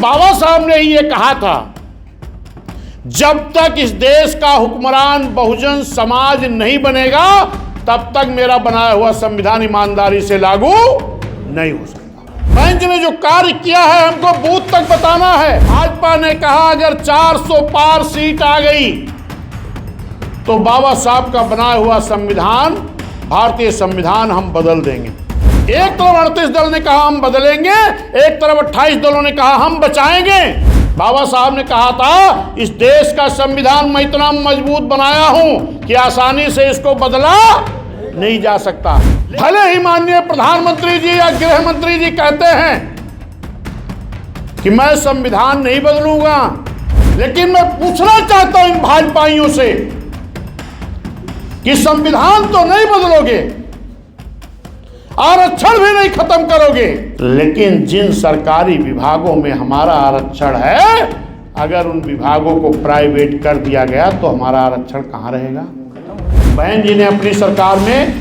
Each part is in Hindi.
बाबा साहब ने ये कहा था, जब तक इस देश का हुक्मरान बहुजन समाज नहीं बनेगा तब तक मेरा बनाया हुआ संविधान ईमानदारी से लागू नहीं हो सकता। बेंच ने जो कार्य किया है हमको बूथ तक बताना है। भाजपा ने कहा अगर 400 पार सीट आ गई तो बाबा साहब का बनाया हुआ संविधान, भारतीय संविधान हम बदल देंगे। एक तरफ 38 दल ने कहा हम बदलेंगे, एक तरफ 28 दलों ने कहा हम बचाएंगे। बाबा साहब ने कहा था इस देश का संविधान मैं इतना मजबूत बनाया हूं कि आसानी से इसको बदला नहीं जा सकता। भले ही माननीय प्रधानमंत्री जी या गृह मंत्री जी कहते हैं कि मैं संविधान नहीं बदलूंगा, लेकिन मैं पूछना चाहता हूं इन भाजपाइयों से कि संविधान तो नहीं बदलोगे, आरक्षण भी नहीं खत्म करोगे, लेकिन जिन सरकारी विभागों में हमारा आरक्षण है अगर उन विभागों को प्राइवेट कर दिया गया तो हमारा आरक्षण कहां रहेगा। बहन जी ने अपनी सरकार में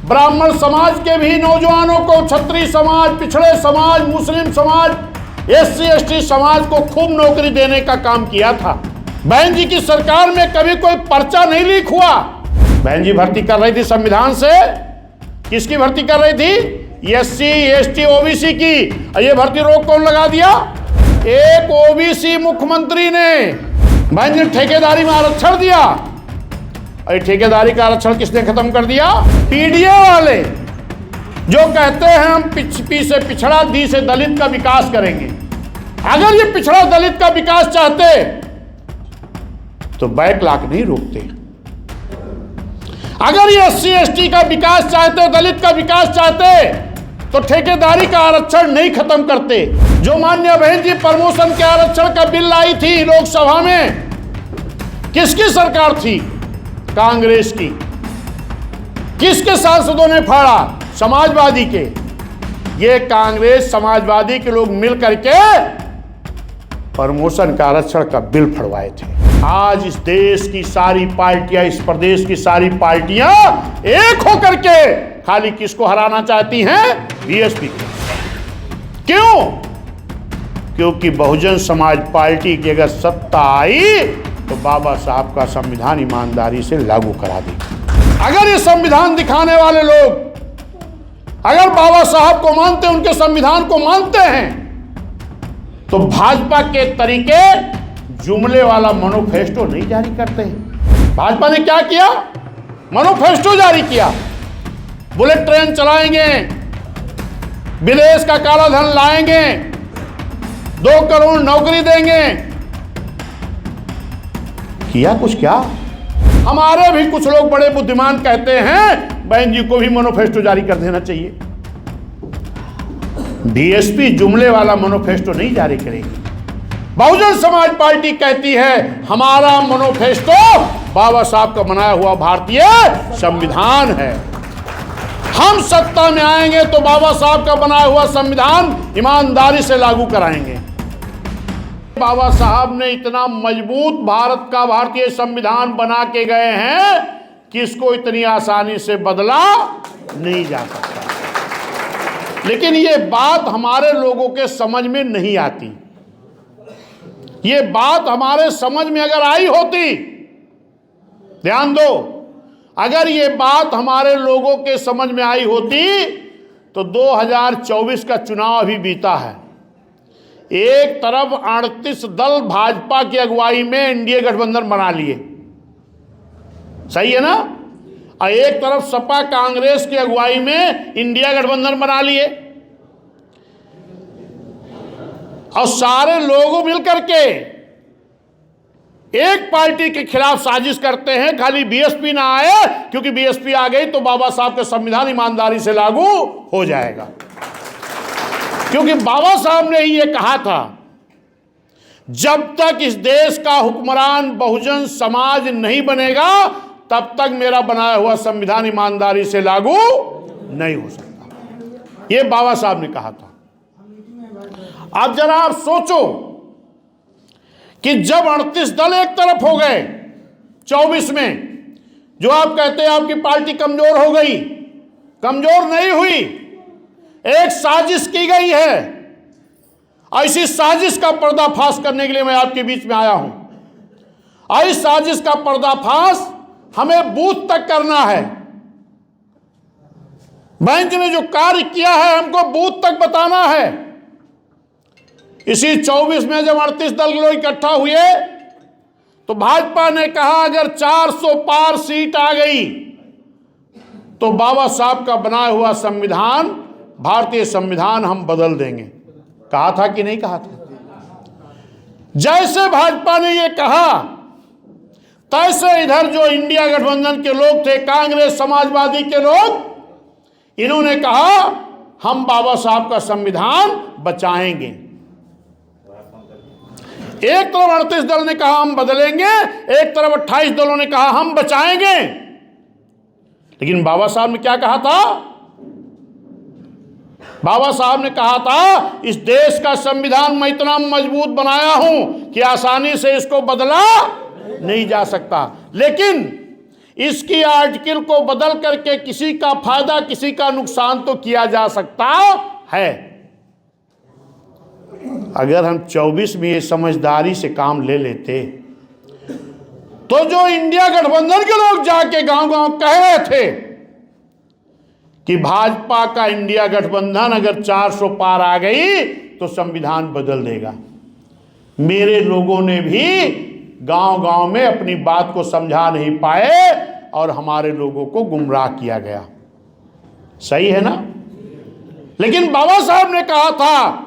ब्राह्मण समाज के भी नौजवानों को, क्षत्रिय समाज, पिछड़े समाज, मुस्लिम समाज, SC ST समाज को खूब नौकरी देने का काम किया था। बहन जी की सरकार में कभी कोई पर्चा नहीं लीक हुआ। बहन जी भर्ती कर रही थी संविधान से, किसकी भर्ती कर रही थी? SC ST OBC की। ये भर्ती रोक कौन लगा दिया? एक OBC मुख्यमंत्री ने। बहन जी ठेकेदारी में आरक्षण दिया, और ठेकेदारी का आरक्षण किसने खत्म कर दिया? PDA वाले, जो कहते हैं हम P से पिछड़ा, D से दलित का विकास करेंगे। अगर ये पिछड़ा दलित का विकास चाहते तो बैकलॉग नहीं रोकते। अगर ये SC ST का विकास चाहते, दलित का विकास चाहते तो ठेकेदारी का आरक्षण नहीं खत्म करते। जो माननीय बहन जी प्रमोशन के आरक्षण का बिल लाई थी लोकसभा में, किसकी सरकार थी? कांग्रेस की। किसके सांसदों ने फाड़ा? समाजवादी के। ये कांग्रेस समाजवादी के लोग मिल करके प्रमोशन का आरक्षण का बिल फड़वाए थे। आज इस देश की सारी पार्टियां, इस प्रदेश की सारी पार्टियां एक होकर के खाली किसको हराना चाहती हैं? BSP को। क्यों? क्योंकि बहुजन समाज पार्टी की अगर सत्ता आई तो बाबा साहब का संविधान ईमानदारी से लागू करा देगी। अगर ये संविधान दिखाने वाले लोग अगर बाबा साहब को मानते, उनके संविधान को मानते हैं, तो भाजपा के तरीके जुमले वाला मैनिफेस्टो नहीं जारी करते हैं। भाजपा ने क्या किया? मैनिफेस्टो जारी किया। बुलेट ट्रेन चलाएंगे, विदेश का काला धन लाएंगे, 2 करोड़ नौकरी देंगे। किया कुछ क्या? हमारे भी कुछ लोग बड़े बुद्धिमान कहते हैं बहन जी को भी मैनिफेस्टो जारी कर देना चाहिए। BSP जुमले वाला मैनिफेस्टो नहीं जारी करेगी। बहुजन समाज पार्टी कहती है हमारा मैनिफेस्टो बाबा साहब का बनाया हुआ भारतीय संविधान है। हम सत्ता में आएंगे तो बाबा साहब का बनाया हुआ संविधान ईमानदारी से लागू कराएंगे। बाबा साहब ने इतना मजबूत भारत का भारतीय संविधान बना के गए हैं कि इसको इतनी आसानी से बदला नहीं जा सकता। लेकिन ये बात हमारे लोगों के समझ में नहीं आती। ये बात हमारे समझ में अगर आई होती, ध्यान दो, अगर ये बात हमारे लोगों के समझ में आई होती तो 2024 का चुनाव अभी बीता है। एक तरफ 38 दल भाजपा की अगुवाई में NDA गठबंधन बना लिए, सही है ना, और एक तरफ सपा कांग्रेस की अगुवाई में इंडिया गठबंधन बना लिए, और सारे लोग मिलकर के एक पार्टी के खिलाफ साजिश करते हैं खाली BSP ना आए, क्योंकि BSP आ गई तो बाबा साहब का संविधान ईमानदारी से लागू हो जाएगा। क्योंकि बाबा साहब ने ही ये कहा था, जब तक इस देश का हुक्मरान बहुजन समाज नहीं बनेगा तब तक मेरा बनाया हुआ संविधान ईमानदारी से लागू नहीं हो सकता। ये बाबा साहब ने कहा था। अब जरा आप सोचो कि जब 38 दल एक तरफ हो गए 24 में, जो आप कहते हैं आपकी पार्टी कमजोर हो गई, कमजोर नहीं हुई, एक साजिश की गई है ऐसी साजिश का पर्दाफाश करने के लिए मैं आपके बीच में आया हूं। और इस साजिश का पर्दाफाश हमें बूथ तक करना है। बेंच ने जो कार्य किया है हमको बूथ तक बताना है। इसी 24 में जब 38 दल लोग इकट्ठा हुए तो भाजपा ने कहा अगर 400 पार सीट आ गई तो बाबा साहब का बनाया हुआ संविधान, भारतीय संविधान हम बदल देंगे। कहा था कि नहीं कहा था? जैसे भाजपा ने ये कहा तैसे इधर जो इंडिया गठबंधन के लोग थे, कांग्रेस समाजवादी के लोग, इन्होंने कहा हम बाबा साहब का संविधान बचाएंगे। एक तरफ 38 दल ने कहा हम बदलेंगे, एक तरफ 28 दलों ने कहा हम बचाएंगे। लेकिन बाबा साहब ने क्या कहा था? बाबा साहब ने कहा था इस देश का संविधान मैं इतना मजबूत बनाया हूं कि आसानी से इसको बदला नहीं जा सकता, लेकिन इसकी आर्टिकल को बदल करके किसी का फायदा किसी का नुकसान तो किया जा सकता है। अगर हम 24 में ये समझदारी से काम ले लेते तो जो इंडिया गठबंधन के लोग जाके गांव-गांव कह रहे थे कि भाजपा का इंडिया गठबंधन अगर 400 पार आ गई तो संविधान बदल देगा, मेरे लोगों ने भी गांव-गांव में अपनी बात को समझा नहीं पाए और हमारे लोगों को गुमराह किया गया। सही है ना? लेकिन बाबा साहब ने कहा था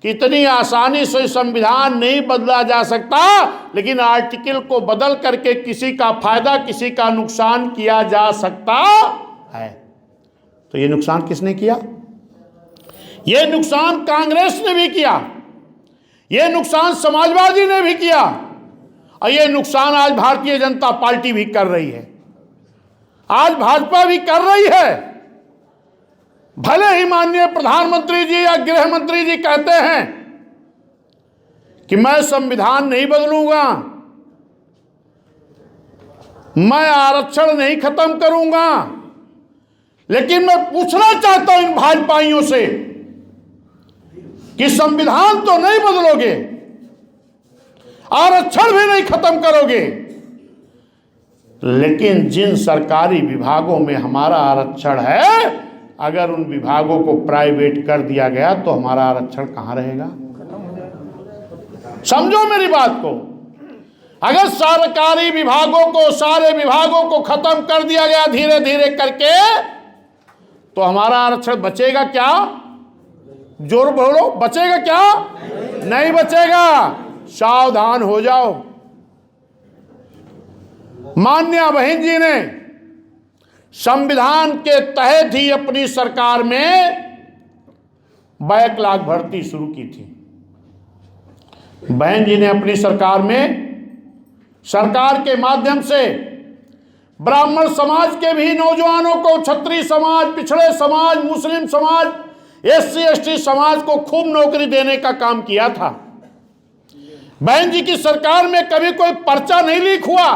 कि इतनी आसानी से संविधान नहीं बदला जा सकता, लेकिन आर्टिकल को बदल करके किसी का फायदा किसी का नुकसान किया जा सकता है। तो ये नुकसान किसने किया? ये नुकसान कांग्रेस ने भी किया, ये नुकसान समाजवादी ने भी किया, और ये नुकसान आज भारतीय जनता पार्टी भी कर रही है, आज भाजपा भी कर रही है। भले ही माननीय प्रधानमंत्री जी या गृह मंत्री जी कहते हैं कि मैं संविधान नहीं बदलूंगा, मैं आरक्षण नहीं खत्म करूंगा, लेकिन मैं पूछना चाहता हूं इन भाजपाइयों से कि संविधान तो नहीं बदलोगे, आरक्षण भी नहीं खत्म करोगे, लेकिन जिन सरकारी विभागों में हमारा आरक्षण है अगर उन विभागों को प्राइवेट कर दिया गया तो हमारा आरक्षण कहां रहेगा? समझो मेरी बात को। अगर सरकारी विभागों को, सारे विभागों को खत्म कर दिया गया धीरे धीरे करके, तो हमारा आरक्षण बचेगा क्या? जोर बोलो, बचेगा क्या? नहीं बचेगा। सावधान हो जाओ। माननीय बहन जी ने संविधान के तहत ही अपनी सरकार में बैकलॉग भर्ती शुरू की थी। बहन जी ने अपनी सरकार में सरकार के माध्यम से ब्राह्मण समाज के भी नौजवानों को, क्षत्रिय समाज, पिछड़े समाज, मुस्लिम समाज, SC ST समाज को खूब नौकरी देने का काम किया था। बहन जी की सरकार में कभी कोई पर्चा नहीं लीक हुआ,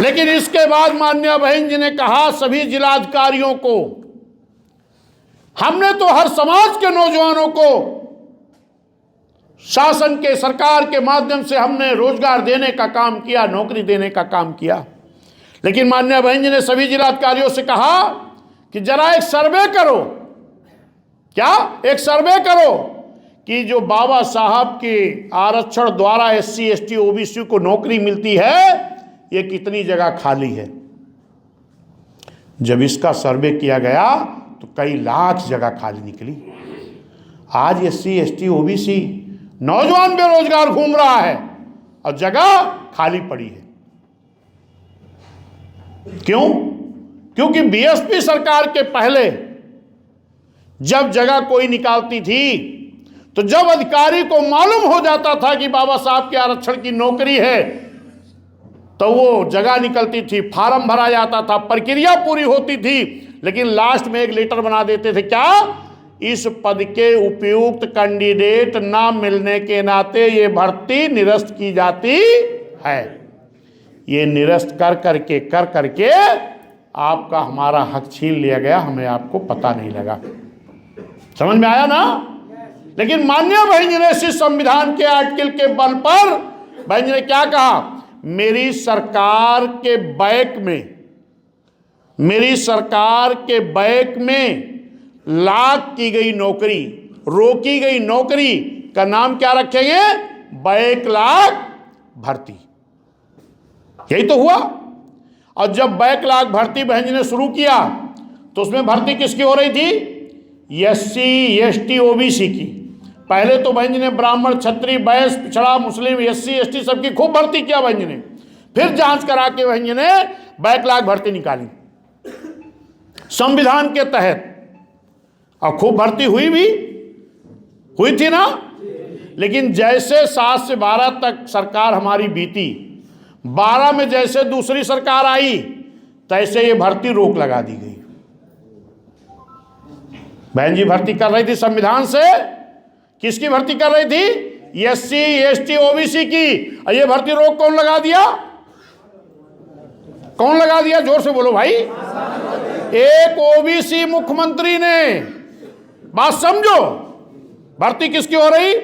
लेकिन इसके बाद माननीय बहन जी ने कहा सभी जिलाधिकारियों को, हमने तो हर समाज के नौजवानों को शासन के, सरकार के माध्यम से हमने रोजगार देने का काम किया, नौकरी देने का काम किया, लेकिन माननीय बहन जी ने सभी जिलाधिकारियों से कहा कि जरा एक सर्वे करो। क्या? एक सर्वे करो कि जो बाबा साहब के आरक्षण द्वारा SC ST OBC को नौकरी मिलती है ये कितनी जगह खाली है। जब इसका सर्वे किया गया तो कई लाख जगह खाली निकली। आज SC ST OBC नौजवान बेरोजगार घूम रहा है और जगह खाली पड़ी है। क्यों? क्योंकि BSP सरकार के पहले जब जगह कोई निकालती थी तो जब अधिकारी को मालूम हो जाता था कि बाबा साहब के आरक्षण की नौकरी है तो वो जगह निकलती थी, फार्म भरा जाता था, प्रक्रिया पूरी होती थी, लेकिन लास्ट में एक लेटर बना देते थे, क्या? इस पद के उपयुक्त कैंडिडेट ना मिलने के नाते ये भर्ती निरस्त की जाती है। ये निरस्त कर करके आपका हमारा हक छीन लिया गया, हमें आपको पता नहीं लगा। समझ में आया ना? लेकिन माननीय बहन जी ने इसी संविधान के आर्टिकल के बल पर बहन जी ने क्या कहा, मेरी सरकार के बैक में लाक की गई नौकरी, रोकी गई नौकरी का नाम क्या रखेंगे? बैकलॉग भर्ती। यही तो हुआ। और जब बैकलॉग भर्ती बहन जी ने शुरू किया तो उसमें भर्ती किसकी हो रही थी? SC ST OBC की। पहले तो बहन जी ने ब्राह्मण, क्षत्रिय, वैश्य, पिछड़ा, मुस्लिम, SC ST सबकी खूब भर्ती किया बहन जी ने। फिर जांच करा के बहन जी ने बैकलॉग भर्ती निकाली संविधान के तहत, और खूब भर्ती हुई थी ना। लेकिन जैसे 7 से 12 तक सरकार हमारी बीती, 12 में जैसे दूसरी सरकार आई तैसे ये भर्ती रोक लगा दी गई। बहन जी भर्ती कर रही थी संविधान से, किसकी भर्ती कर रही थी? SC ST OBC की। और ये भर्ती रोक कौन लगा दिया? कौन लगा दिया? जोर से बोलो भाई। एक OBC मुख्यमंत्री ने। बात समझो, भर्ती किसकी हो रही?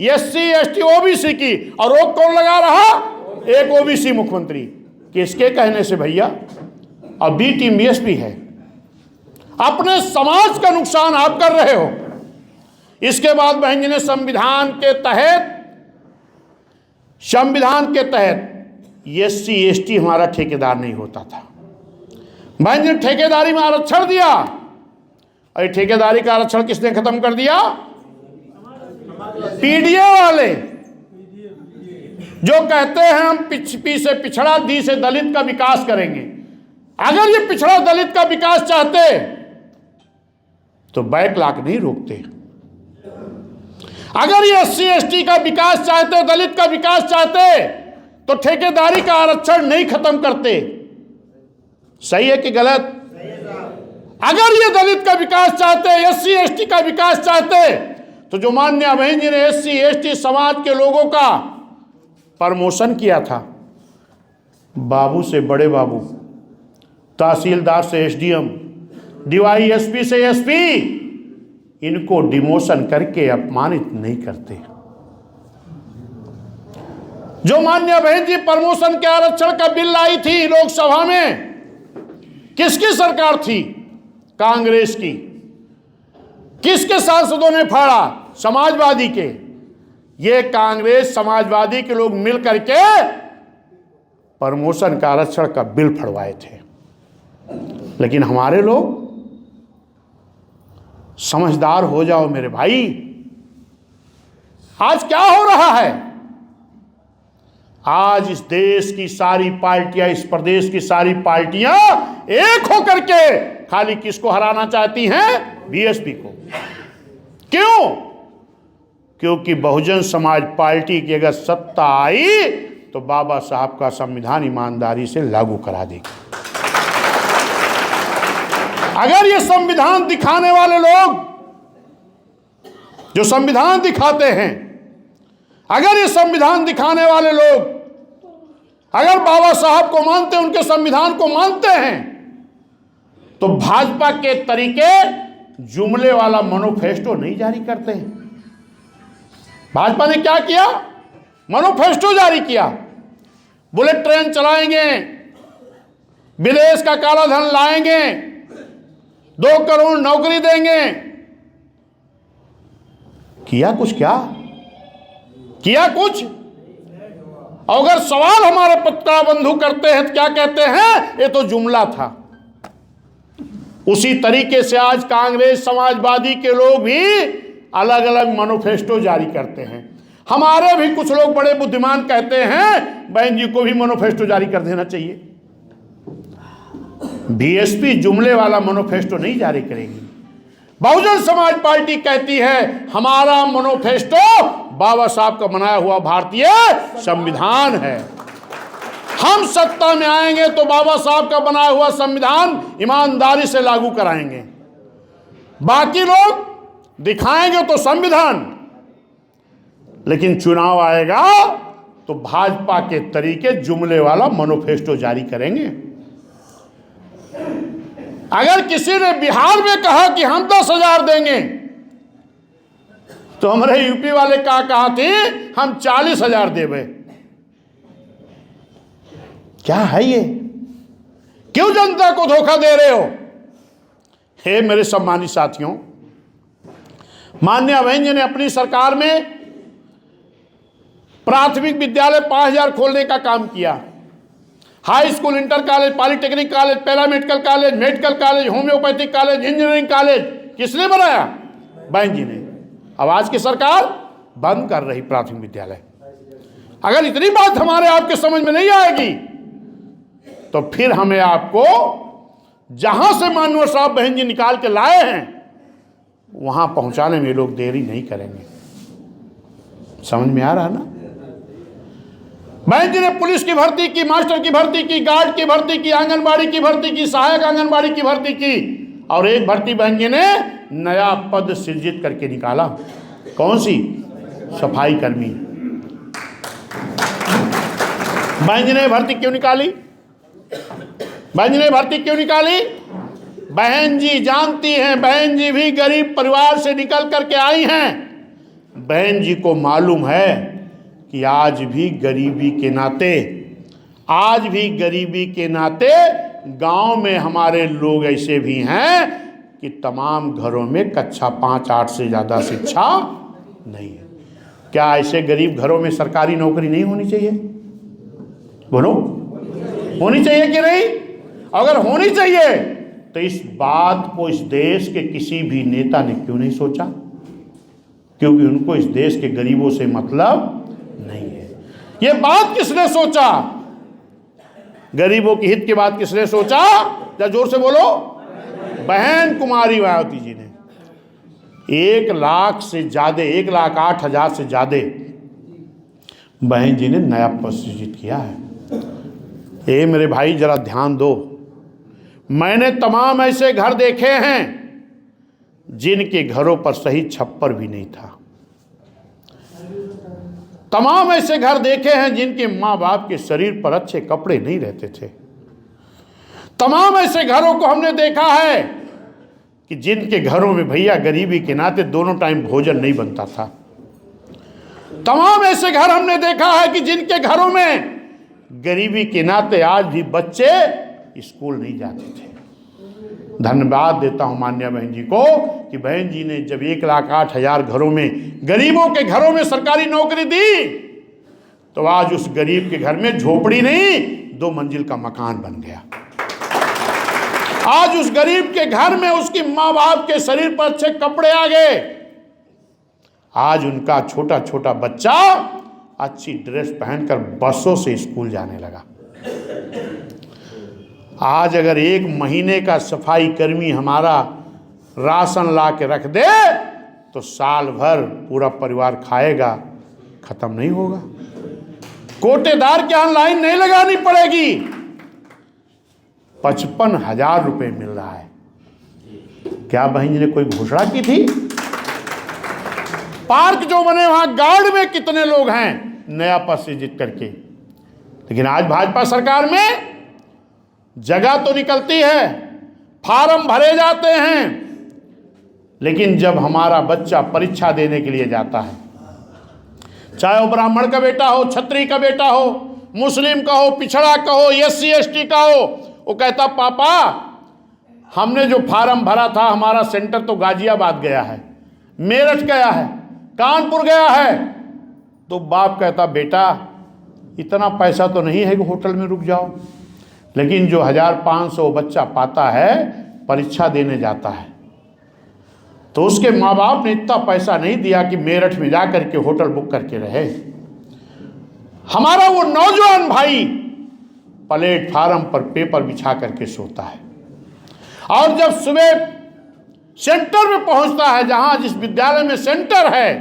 SC ST OBC की। और रोक कौन लगा रहा? एक OBC मुख्यमंत्री। किसके कहने से भैया? और B टीम BSP है। अपने समाज का नुकसान आप कर रहे हो। इसके बाद बहन जी ने संविधान के तहत SC ST हमारा ठेकेदार नहीं होता था। बहन जी ने ठेकेदारी में आरक्षण दिया। और ठेकेदारी का आरक्षण किसने खत्म कर दिया? PDA वाले, जो कहते हैं हम P से पिछड़ा, D से दलित का विकास करेंगे। अगर ये पिछड़ा दलित का विकास चाहते तो बैकलॉग नहीं रोकते। अगर ये SC ST का विकास चाहते, दलित का विकास चाहते, तो ठेकेदारी का आरक्षण नहीं खत्म करते। सही है कि गलत? अगर ये दलित का विकास चाहते, SC ST का विकास चाहते, तो जो माननीय बहन जी ने SC ST समाज के लोगों का प्रमोशन किया था, बाबू से बड़े बाबू, तहसीलदार से SDM, DYSP से SP, इनको डिमोशन करके अपमानित नहीं करते। जो माननीय बहन जी प्रमोशन के आरक्षण का बिल लाई थी लोकसभा में, किसकी सरकार थी? कांग्रेस की। किसके सांसदों ने फाड़ा? समाजवादी के। ये कांग्रेस समाजवादी के लोग मिल करके प्रमोशन का आरक्षण का बिल फड़वाए थे। लेकिन हमारे लोग, समझदार हो जाओ मेरे भाई। आज क्या हो रहा है? आज इस देश की सारी पार्टियां, इस प्रदेश की सारी पार्टियां एक होकर के खाली किसको हराना चाहती हैं? BSP को। क्यों? क्योंकि बहुजन समाज पार्टी की अगर सत्ता आई तो बाबा साहब का संविधान ईमानदारी से लागू करा देगी। अगर ये संविधान दिखाने वाले लोग, जो संविधान दिखाते हैं, अगर ये संविधान दिखाने वाले लोग अगर बाबा साहब को मानते हैं, उनके संविधान को मानते हैं, तो भाजपा के तरीके जुमले वाला मैनिफेस्टो नहीं जारी करते हैं। भाजपा ने क्या किया? मैनिफेस्टो जारी किया। बुलेट ट्रेन चलाएंगे, विदेश का काला धन लाएंगे, 2 करोड़ नौकरी देंगे। किया कुछ? क्या किया कुछ? अगर सवाल हमारे पत्रकार बंधु करते हैं तो क्या कहते हैं? ये तो जुमला था। उसी तरीके से आज कांग्रेस समाजवादी के लोग भी अलग अलग मैनिफेस्टो जारी करते हैं। हमारे भी कुछ लोग बड़े बुद्धिमान कहते हैं बहन जी को भी मैनिफेस्टो जारी कर देना चाहिए। BSP जुमले वाला मैनिफेस्टो नहीं जारी करेगी। बहुजन समाज पार्टी कहती है हमारा मैनिफेस्टो बाबा साहब का बनाया हुआ भारतीय संविधान है। हम सत्ता में आएंगे तो बाबा साहब का बनाया हुआ संविधान ईमानदारी से लागू कराएंगे। बाकी लोग दिखाएंगे तो संविधान, लेकिन चुनाव आएगा तो भाजपा के तरीके जुमले वाला मैनिफेस्टो जारी करेंगे। अगर किसी ने बिहार में कहा कि हम 10,000 देंगे तो हमारे यूपी वाले कहा थे हम 40,000 देवे। क्या है ये? क्यों जनता को धोखा दे रहे हो? हे मेरे सम्मानित साथियों, माननीय बहन जी ने अपनी सरकार में प्राथमिक विद्यालय 5,000 खोलने का काम किया। High school, inter college, polytechnic college, paramedical college, medical college, homeopathic college, engineering college किसने बनाया? बहन जी ने। अब आज की सरकार बंद कर रही प्राथमिक विद्यालय। अगर इतनी बात हमारे आपके समझ में नहीं आएगी तो फिर हमें आपको जहां से माननीय साहब बहन जी निकाल के लाए हैं वहां पहुंचाने में लोग देरी नहीं करेंगे। समझ में आ रहा ना? बहन जी ने पुलिस की भर्ती की, मास्टर की भर्ती की, गार्ड की भर्ती की, आंगनबाड़ी की भर्ती की, सहायक आंगनबाड़ी की भर्ती की, और एक भर्ती बहन जी ने नया पद सृजित करके निकाला। कौन सी? सफाई कर्मी। बहन जी ने भर्ती क्यों निकाली? बहन जी ने भर्ती क्यों निकाली? बहन जी जानती हैं, बहन जी भी गरीब परिवार से निकल करके आई हैं। बहन जी को मालूम है कि आज भी गरीबी के नाते गांव में हमारे लोग ऐसे भी हैं कि तमाम घरों में कक्षा 5-8 से ज़्यादा शिक्षा नहीं है। क्या ऐसे गरीब घरों में सरकारी नौकरी नहीं होनी चाहिए? बोलो, होनी चाहिए कि नहीं? अगर होनी चाहिए तो इस बात को इस देश के किसी भी नेता ने क्यों नहीं सोचा? क्योंकि उनको इस देश के गरीबों से मतलब नहीं है। ये बात किसने सोचा? गरीबों के हित की बात किसने सोचा? जरा जोर से बोलो। बहन कुमारी मायावती जी ने 1,00,000 से ज्यादा, 1,08,000 से ज्यादा बहन जी ने नया पद सृजित किया है। ए मेरे भाई जरा ध्यान दो, मैंने तमाम ऐसे घर देखे हैं जिनके घरों पर सही छप्पर भी नहीं था। तमाम ऐसे घर देखे हैं जिनके माँ बाप के शरीर पर अच्छे कपड़े नहीं रहते थे। तमाम ऐसे घरों को हमने देखा है कि जिनके घरों में भैया गरीबी के नाते दोनों टाइम भोजन नहीं बनता था। तमाम ऐसे घर हमने देखा है कि जिनके घरों में गरीबी के नाते आज भी बच्चे स्कूल नहीं जाते थे। धन्यवाद देता हूं माननीय बहन जी को कि बहन जी ने जब 1,08,000 घरों में, गरीबों के घरों में सरकारी नौकरी दी तो आज उस गरीब के घर में झोपड़ी नहीं 2 मंजिल का मकान बन गया। आज उस गरीब के घर में उसकी माँ बाप के शरीर पर अच्छे कपड़े आ गए। आज उनका छोटा छोटा बच्चा अच्छी ड्रेस पहनकर बसों से स्कूल जाने लगा। आज अगर 1 महीने का सफाई कर्मी हमारा राशन ला के रख दे तो साल भर पूरा परिवार खाएगा, खत्म नहीं होगा। कोटेदार के यहाँ लाइन नहीं लगानी पड़ेगी। 55,000 रुपये मिल रहा है। क्या बहन जी ने कोई घोषणा की थी? पार्क जो बने वहां गार्ड में कितने लोग हैं नया पद सृजित करके। लेकिन आज भाजपा सरकार में जगह तो निकलती है, फार्म भरे जाते हैं, लेकिन जब हमारा बच्चा परीक्षा देने के लिए जाता है, चाहे वो ब्राह्मण का बेटा हो, क्षत्रिय का बेटा हो, मुस्लिम का हो, पिछड़ा का हो, SC ST का हो, वो कहता पापा हमने जो फार्म भरा था हमारा सेंटर तो गाजियाबाद गया है, मेरठ गया है, कानपुर गया है। तो बाप कहता बेटा इतना पैसा तो नहीं है कि होटल में रुक जाओ। लेकिन जो 1,500 बच्चा पाता है, परीक्षा देने जाता है, तो उसके माँ बाप ने इतना पैसा नहीं दिया कि मेरठ में जाकर के होटल बुक करके रहे। हमारा वो नौजवान भाई प्लेटफार्म पर पेपर बिछा करके सोता है, और जब सुबह सेंटर में पहुंचता है, जहां जिस विद्यालय में सेंटर है,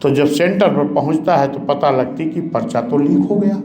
तो जब सेंटर पर पहुंचता है तो पता लगती कि पर्चा तो लीक हो गया।